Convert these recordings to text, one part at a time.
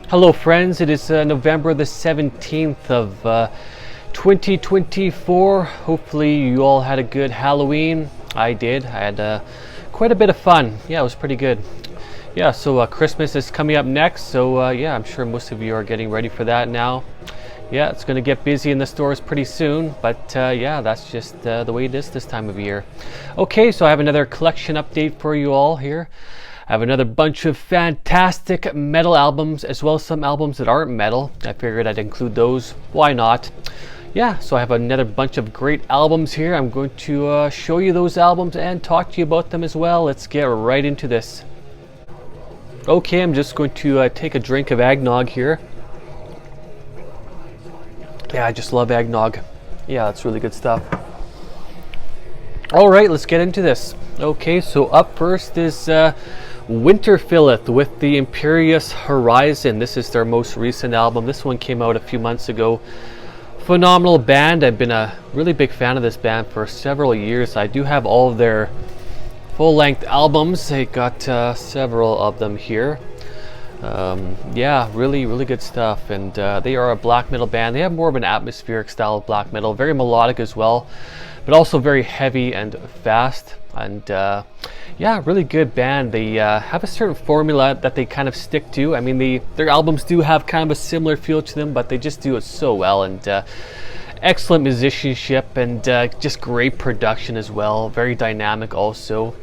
Hello friends, it is November the 17th of 2024. Hopefully you all had a good Halloween. I did. I had quite a bit of fun. Yeah, it was pretty good. Yeah, so Christmas is coming up next, so yeah, I'm sure most of you are getting ready for that now. Yeah, it's going to get busy in the stores pretty soon, but yeah, that's just the way it is this time of year. Okay, so I have another collection update for you all here. I have another bunch of fantastic metal albums, as well as some albums that aren't metal. I figured I'd include those. Why not? Yeah, so I have another bunch of great albums here. I'm going to show you those albums and talk to you about them as well. Let's get right into this. Okay, I'm just going to take a drink of eggnog here. Yeah, I just love eggnog. Yeah, that's really good stuff. All right, let's get into this. Okay, so up first is Winterfylleth with the Imperious Horizon. This is their most recent album. This one came out a few months ago. Phenomenal band. I've been a really big fan of this band for several years. I do have all of their full-length albums. They got several of them here. Yeah, really good stuff. And they are a black metal band. They have more of an atmospheric style of black metal, very melodic as well, but also very heavy and fast. And yeah, really good band. They have a certain formula that they kind of stick to. I mean, their albums do have kind of a similar feel to them, but they just do it so well. And excellent musicianship and just great production as well. Very dynamic also.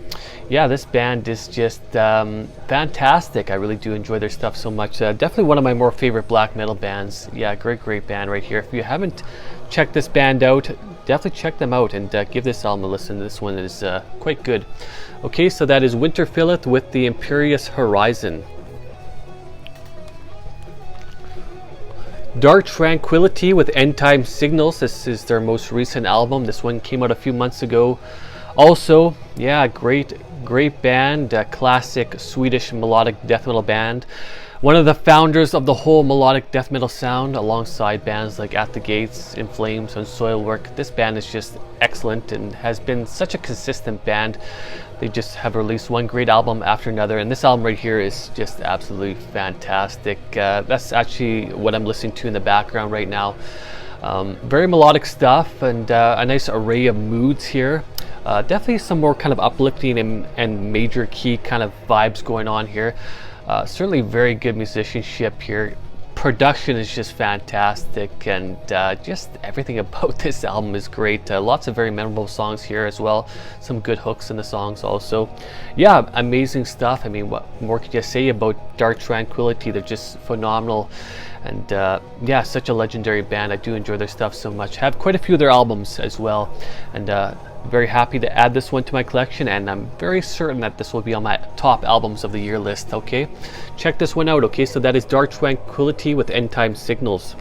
Yeah, this band is just fantastic. I really do enjoy their stuff so much. Definitely one of my more favorite black metal bands. Yeah, great band right here. If you haven't checked this band out, definitely check them out and give this album a listen. This one is quite good. Okay, so that is Winterfylleth with the Imperious Horizon. Dark Tranquility with Endtime Signals. This is their most recent album. This one came out a few months ago. Also, yeah, great band, classic Swedish melodic death metal band. One of the founders of the whole melodic death metal sound, alongside bands like At the Gates, In Flames, and Soilwork. This band is just excellent and has been such a consistent band. They just have released one great album after another, and this album right here is just absolutely fantastic. That's actually what I'm listening to in the background right now. Very melodic stuff and a nice array of moods here. Definitely some more kind of uplifting and major key kind of vibes going on here. Certainly very good musicianship here. Production is just fantastic, and just everything about this album is great. Lots of very memorable songs here as well. Some good hooks in the songs also. Yeah, amazing stuff. I mean, what more could you say about Dark Tranquility? They're just phenomenal. And yeah, such a legendary band. I do enjoy their stuff so much. Have quite a few of their albums as well. And very happy to add this one to my collection, and I'm very certain that this will be on my top albums of the year list. Okay, check this one out. Okay, so that is Dark Tranquility with Endtime Signals.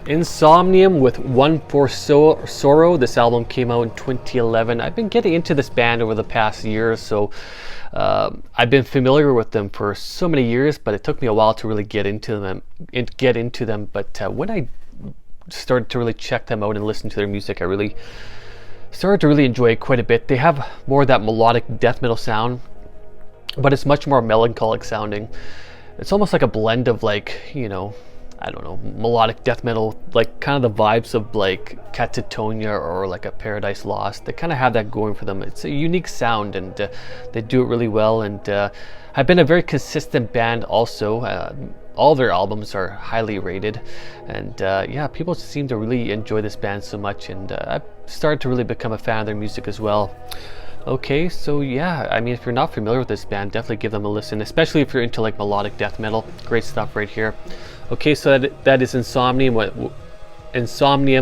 Insomnium with One for Sorrow. This album came out in 2011. I've been getting into this band over the past year or so. I've been familiar with them for so many years, but it took me a while to really get into them. But when I started to really check them out and listen to their music, I really started to really enjoy it quite a bit. They have more of that melodic death metal sound, but it's much more melancholic sounding. It's almost like a blend of, like, you know, I don't know, melodic death metal, like kind of the vibes of like Catatonia or like a Paradise Lost. They kind of have that going for them. It's a unique sound, and they do it really well, and have been a very consistent band also. All their albums are highly rated, and yeah, people seem to really enjoy this band so much, and I've started to really become a fan of their music as well. Okay, so yeah, I mean, if you're not familiar with this band, definitely give them a listen, especially if you're into like melodic death metal. Great stuff right here. Okay, so that is Insomnium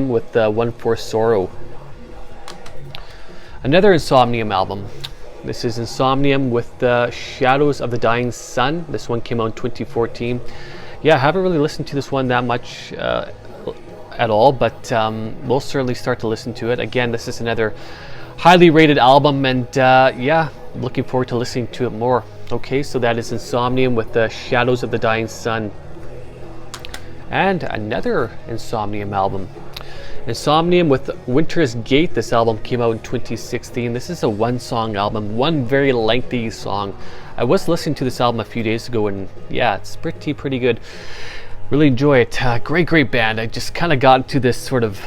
with One for Sorrow. Another Insomnium album. This is Insomnium with Shadows of the Dying Sun. This one came out in 2014. Yeah, I haven't really listened to this one that much at all, but we'll certainly start to listen to it. Again, this is another highly rated album, and yeah, looking forward to listening to it more. Okay, so that is Insomnium with Shadows of the Dying Sun. And another Insomnium album. Insomnium with Winter's Gate. This album came out in 2016. This is a one-song album, one very lengthy song. I was listening to this album a few days ago, and yeah, it's pretty good. Really enjoy it. Great band. I just kind of got into this sort of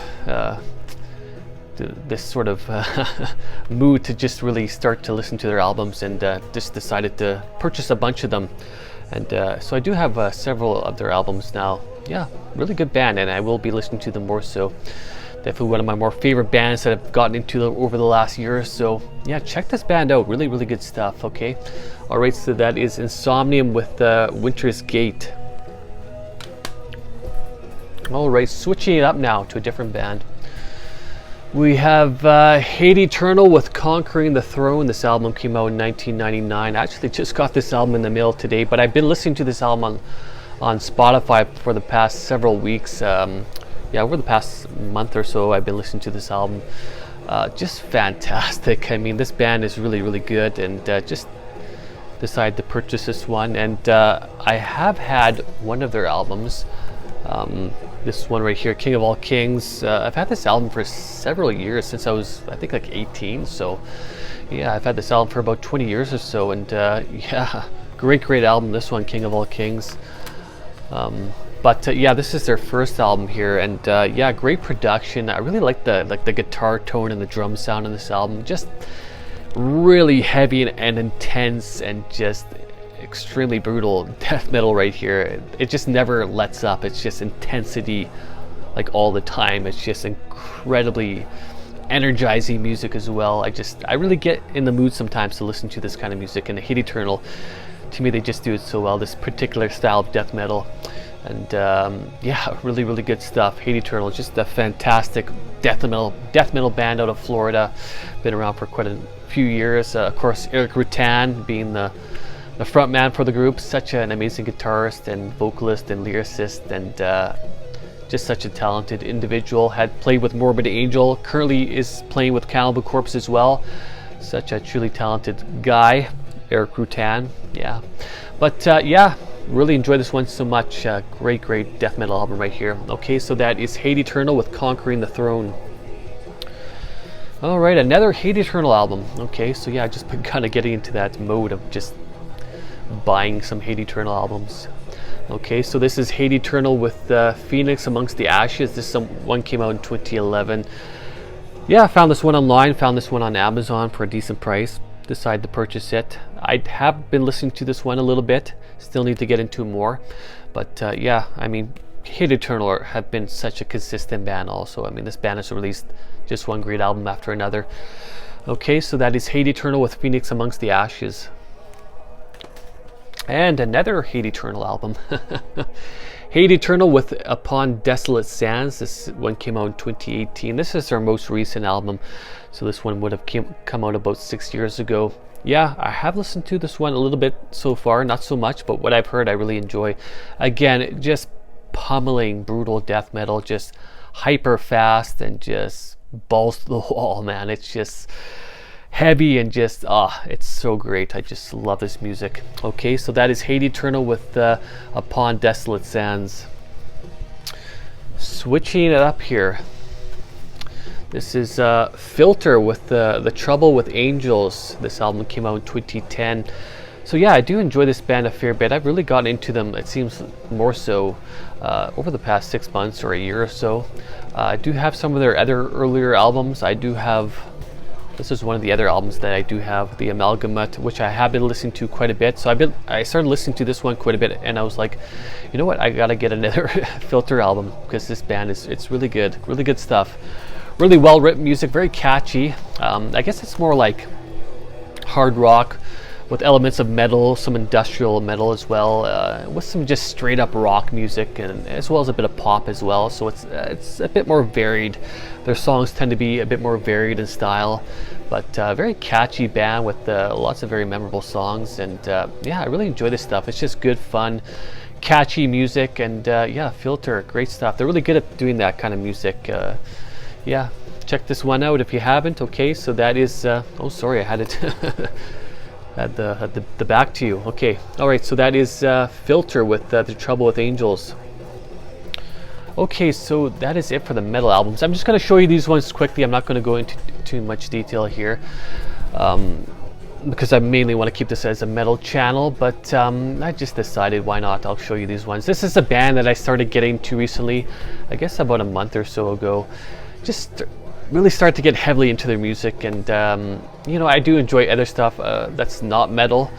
mood to just really start to listen to their albums, and just decided to purchase a bunch of them. And so I do have several of their albums now. Yeah, really good band, and I will be listening to them more so. Definitely one of my more favorite bands that I've gotten into over the last year or so. Yeah, check this band out. Really good stuff. Okay. All right, so that is Insomnium with Winter's Gate. All right, switching it up now to a different band. We have Hate Eternal with Conquering the Throne. This album came out in 1999. I actually just got this album in the mail today, but I've been listening to this album on Spotify for the past several weeks. Yeah, over the past month or so, I've been listening to this album. Just fantastic. I mean, this band is really good, and just decided to purchase this one. And I have had one of their albums. This one right here, King of All Kings. I've had this album for several years, since I was, I think, like 18. So yeah, I've had this album for about 20 years or so, and yeah, great album, this one, King of All Kings. But yeah, this is their first album here, and yeah, great production. I really like the guitar tone and the drum sound in this album. Just really heavy and intense, and just extremely brutal death metal right here. It just never lets up. It's just intensity, like, all the time. It's just incredibly energizing music as well. I really get in the mood sometimes to listen to this kind of music, and Hate Eternal, to me, they just do it so well, this particular style of death metal. And yeah, really good stuff. Hate Eternal, just a fantastic death metal band out of Florida. Been around for quite a few years. Of course, Eric Rutan being the front man for the group. Such an amazing guitarist and vocalist and lyricist, and just such a talented individual. Had played with Morbid Angel, currently is playing with Cannibal Corpse as well. Such a truly talented guy, Eric Rutan. Yeah, but yeah, really enjoy this one so much. Great death metal album right here. Okay, so that is Hate Eternal with Conquering the Throne. All right, another Hate Eternal album. Okay, so yeah, I just been kind of getting into that mode of just buying some Hate Eternal albums. Okay, so this is Hate Eternal with Phoenix Amongst the Ashes. This one came out in 2011. Yeah, I found this one online, found this one on Amazon for a decent price. Decided to purchase it. I have been listening to this one a little bit. Still need to get into more. But yeah, I mean, Hate Eternal have been such a consistent band also. I mean, this band has released just one great album after another. Okay, so that is Hate Eternal with Phoenix Amongst the Ashes. And another Hate Eternal album. Hate Eternal with Upon Desolate Sands. This one came out in 2018. This is their most recent album. So this one would have come out about 6 years ago. Yeah, I have listened to this one a little bit so far, not so much, but what I've heard I really enjoy. Again, just pummeling brutal death metal, just hyper fast and just balls to the wall, man. It's just heavy and just it's so great. I just love this music. Okay, so that is Hate Eternal with Upon Desolate Sands. Switching it up here, this is Filter with The Trouble with Angels. This album came out in 2010. So yeah, I do enjoy this band a fair bit. I've really gotten into them, it seems, more so over the past 6 months or a year or so. I do have some of their other earlier albums. This is one of the other albums that I do have, the Amalgamate, which I have been listening to quite a bit. So I started listening to this one quite a bit, and I was like, you know what, I gotta get another Filter album, because this band it's really good stuff. Really well written music, very catchy. I guess it's more like hard rock with elements of metal, some industrial metal as well, with some just straight up rock music, and as well as a bit of pop as well. So it's a bit more varied. Their songs tend to be a bit more varied in style, but very catchy band with lots of very memorable songs. And yeah, I really enjoy this stuff. It's just good fun, catchy music, and yeah, Filter, great stuff. They're really good at doing that kind of music. Yeah, check this one out if you haven't. Okay, so that is oh sorry, I had it had the back to you. Okay, all right, so that is Filter with The Trouble with Angels. Okay, so that is it for the metal albums. I'm just going to show you these ones quickly. I'm not going to go into too much detail here, because I mainly want to keep this as a metal channel, but I just decided why not. I'll show you these ones. This is a band that I started getting to recently, I guess about a month or so ago. Just really start to get heavily into their music, and you know, I do enjoy other stuff that's not metal.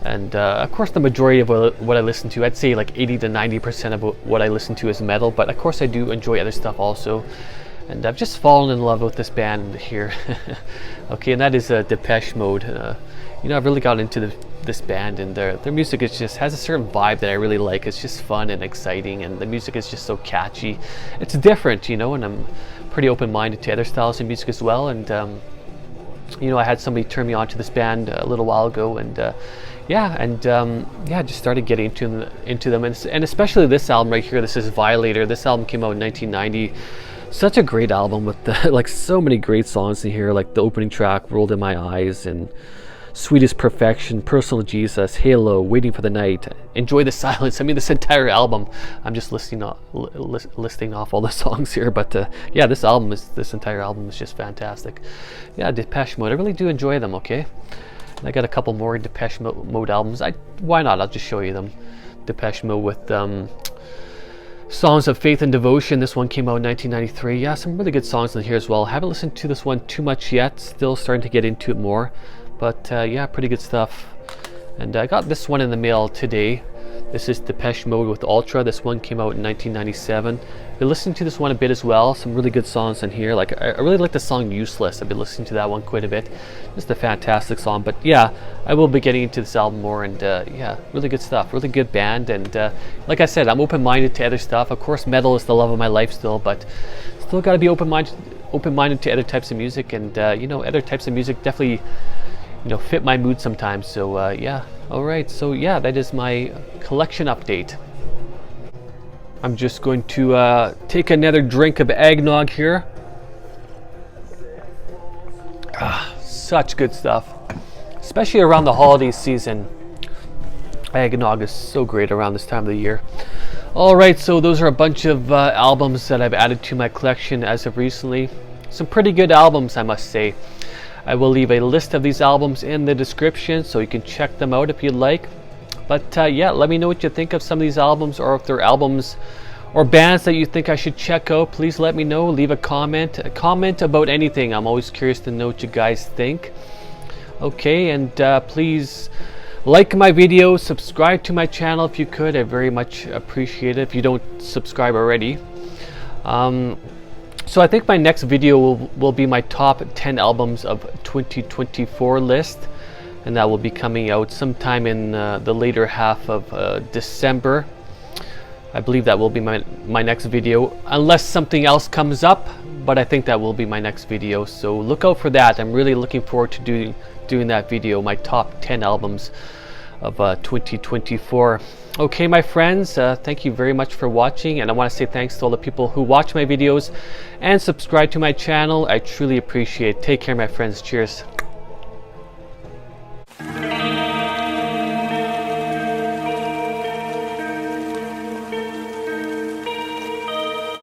And of course, the majority of what I listen to, I'd say like 80 to 90% of what I listen to is metal, but of course I do enjoy other stuff also. And I've just fallen in love with this band here. Okay, and that is Depeche Mode. You know, I've really got into this band, and their music is just has a certain vibe that I really like. It's just fun and exciting, and the music is just so catchy. It's different, you know, and I'm pretty open-minded to other styles of music as well. And you know, I had somebody turn me on to this band a little while ago, and yeah, I just started getting into them, and especially this album right here. This is Violator. This album came out in 1990. Such a great album with like so many great songs in here, like the opening track, Rolled in My Eyes, and Sweetest Perfection, Personal Jesus, Halo, Waiting for the Night, Enjoy the Silence. I mean, this entire album, I'm just listing off all the songs here, but yeah, this entire album is just fantastic. Yeah, Depeche Mode, I really do enjoy them, okay? And I got a couple more Depeche Mode albums. Why not? I'll just show you them. Depeche Mode with Songs of Faith and Devotion. This one came out in 1993. Yeah, some really good songs in here as well. Haven't listened to this one too much yet. Still starting to get into it more. But yeah, pretty good stuff. And I got this one in the mail today. This is Depeche Mode with Ultra. This one came out in 1997. Been listening to this one a bit as well. Some really good songs in here. Like I really like the song Useless. I've been listening to that one quite a bit. Just a fantastic song. But yeah, I will be getting into this album more, and yeah, really good stuff. Really good band, and like I said, I'm open-minded to other stuff. Of course, metal is the love of my life still, but still got to be open-minded to other types of music, and you know, other types of music definitely, you know, fit my mood sometimes. So yeah, all right, so yeah, that is my collection update. I'm just going to take another drink of eggnog here. Such good stuff, especially around the holiday season. Eggnog is so great around this time of the year. All right, so those are a bunch of albums that I've added to my collection as of recently. Some pretty good albums, I must say. I will leave a list of these albums in the description so you can check them out if you'd like. But yeah, let me know what you think of some of these albums, or if they're albums or bands that you think I should check out. Please let me know. Leave a comment about anything. I'm always curious to know what you guys think. Okay, and please like my videos, subscribe to my channel if you could. I very much appreciate it if you don't subscribe already. So I think my next video will be my top 10 albums of 2024 list, and that will be coming out sometime in the later half of December. I believe that will be my next video, unless something else comes up, but I think that will be my next video, so look out for that. I'm really looking forward to doing that video, my top 10 albums of 2024. Okay, my friends, thank you very much for watching, and I want to say thanks to all the people who watch my videos and subscribe to my channel. I truly appreciate it. Take care, my friends. Cheers.